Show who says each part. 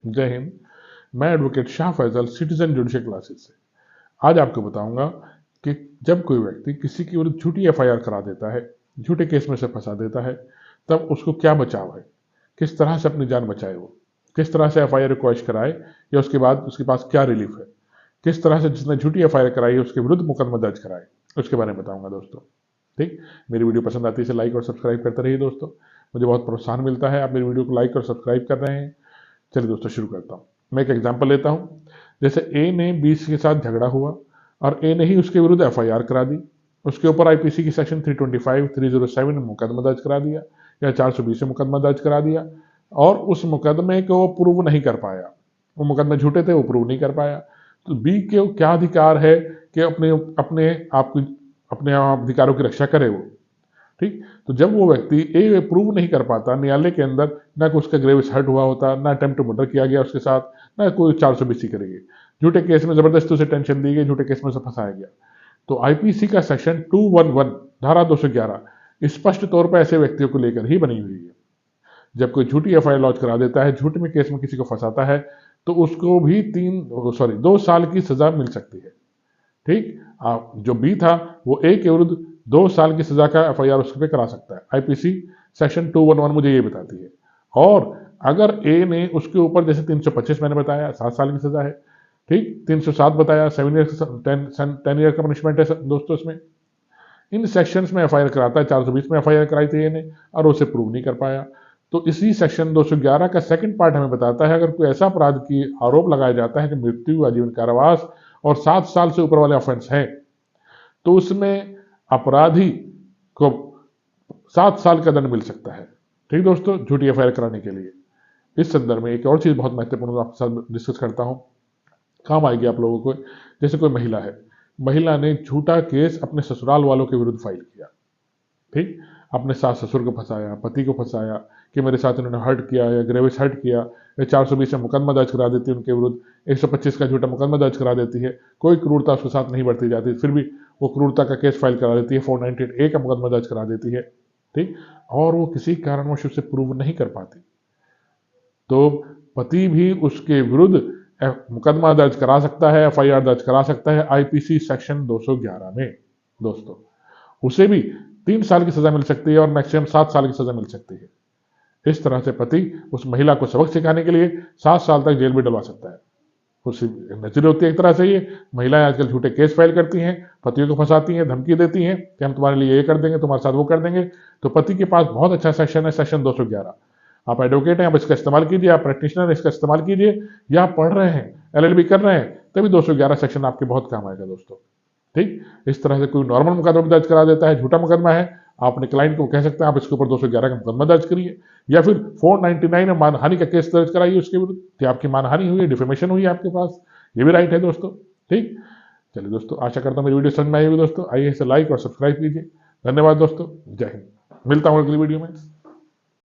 Speaker 1: जय हिंद। मैं advocate Shah Faizal, citizen judicial classes से आज आपको बताऊंगा कि जब कोई व्यक्ति किसी की विरुद्ध झूठी एफआईआर करा देता है, झूठे केस में से फंसा देता है, तब उसको क्या बचाव है, किस तरह से अपनी जान बचाए, वो किस तरह से एफआईआर रिक्वेस्ट कराए, या उसके बाद उसके पास क्या रिलीफ है, किस तरह से जिसने झूठी एफआईआर कराई है उसके विरुद्ध मुकदमा दर्ज कराए, उसके बारे में बताऊंगा दोस्तों। ठीक, मेरी वीडियो पसंद आती है इसे लाइक और सब्सक्राइब करते रहिए दोस्तों, मुझे बहुत प्रोत्साहन मिलता है। आप मेरी वीडियो को लाइक और सब्सक्राइब कर रहे हैं। चलिए दोस्तों शुरू करता हूँ। मैं एक एग्जांपल लेता हूँ। जैसे ए ने बी के साथ झगड़ा हुआ और ए ने ही उसके विरुद्ध एफआईआर करा दी। उसके ऊपर आईपीसी की सेक्शन 325, 307 में मुकदमा दर्ज करा दिया या 420 में मुकदमा दर्ज करा दिया, और उस मुकदमे को वो प्रूव नहीं कर पाया, वो मुकदमे झूठे थे, वो प्रूव नहीं कर पाया। तो बी के क्या अधिकार है कि अपने अपने आप अपने आप अधिकारों की रक्षा करे वो। ठीक, तो जब वो व्यक्ति ए प्रूव नहीं कर पाता न्यायालय के अंदर, ना कोई उसका ग्रेविस हर्ट हुआ होता, ना अटेम्प्ट टू मर्डर किया गया उसके साथ, ना कोई 420 करेगी, झूठे केस में जबरदस्ती उसे टेंशन दी गई, झूठे केस में उसे फंसाया गया, तो आईपीसी का सेक्शन 211 धारा 211 स्पष्ट तौर पर ऐसे व्यक्तियों को लेकर ही बनी हुई है। जब कोई झूठी एफआईआर लॉन्च करा देता है, झूठ में केस में किसी को फंसाता है, तो उसको भी 2 साल की सजा मिल सकती है। ठीक, जो बी था वो ए के विरुद्ध 2 साल की सजा का एफआईआर उस पर करा सकता है। आईपीसी सेक्शन 211 मुझे ये बताती है। और अगर ए ने उसके ऊपर, जैसे 325 मैंने बताया 7 साल की सजा है, ठीक, 307 बताया 7 ईयर 10 ईयर का पनिशमेंट है दोस्तों। इसमें इन सेक्शंस में एफआईआर कराता है। 420 में एफआईआर कराई थी ए ने और उसे प्रूव नहीं कर पाया। तो इसी सेक्शन 211 का सेकंड पार्ट हमें बताता है, अगर कोई ऐसा अपराध की आरोप लगाया जाता है कि मृत्यु, आजीवन कारावास और 7 साल से ऊपर वाले ऑफेंस हैं, तो उसमें अपराधी को 7 साल का दंड मिल सकता है। ठीक दोस्तों, झूठी एफआईआर कराने के लिए। इस संदर्भ में एक और चीज बहुत महत्वपूर्ण आपके साथ डिस्कस करता हूं, काम आएगी आप लोगों को। जैसे कोई महिला है, महिला ने झूठा केस अपने ससुराल वालों के विरुद्ध फाइल किया। ठीक, अपने सास ससुर को फंसाया, पति को फंसाया कि मेरे साथ इन्होंने हर्ट किया या ग्रेविस हर्ट किया, या 420 में मुकदमा दर्ज करा देती है उनके विरुद्ध, 125 का झूठा मुकदमा दर्ज करा देती है, कोई क्रूरता उसके साथ नहीं बरती जाती, फिर भी वो क्रूरता का केस फाइल करा देती है, 498A का मुकदमा दर्ज करा देती है। ठीक, और वो किसी कारणवश उसे प्रूव नहीं कर पाती, तो पति भी उसके विरुद्ध मुकदमा दर्ज करा सकता है, एफआईआर दर्ज करा सकता है आईपीसी सेक्शन 211 में दोस्तों। उसे भी 3 साल की सजा मिल सकती है और मैक्सिमम 7 साल की सजा मिल सकती है। इस तरह से पति उस महिला को सबक सिखाने के लिए 7 साल तक जेल में डलवा सकता है। उसकी नजर होती है एक तरह से, ये महिलाएं आजकल झूठे केस फाइल करती हैं, पतियों को फंसाती हैं, धमकी देती हैं कि हम तुम्हारे लिए ये कर देंगे, तुम्हारे साथ वो कर देंगे। तो पति के पास बहुत अच्छा सेक्शन है, सेक्शन 211। आप एडवोकेट हैं, आप इसका इस्तेमाल कीजिए, आप प्रैक्टिशनर इसका इस्तेमाल कीजिए, या आप पढ़ रहे हैं, एलएलबी कर रहे हैं, तभी 211 सेक्शन आपके बहुत काम आएगा दोस्तों। ठीक, इस तरह से कोई नॉर्मल मुकदमा दर्ज करा देता है, झूठा मुकदमा है, आप अपने क्लाइंट को कह सकते हैं आप इसके ऊपर 211 का मुकदमा दर्ज करिए, या फिर 499 में मानहानि का केस दर्ज कराइए उसके विरुद्ध कि आपकी मानहानि हुई है, डिफेमेशन हुई है आपके पास, ये भी राइट है दोस्तों। ठीक, चलिए दोस्तों, आशा करता हूँ मेरी वीडियो समझ में आई होगी दोस्तों। आइए इसे लाइक और सब्सक्राइब कीजिए। धन्यवाद दोस्तों, जय हिंद। मिलता हूँ अगली वीडियो में।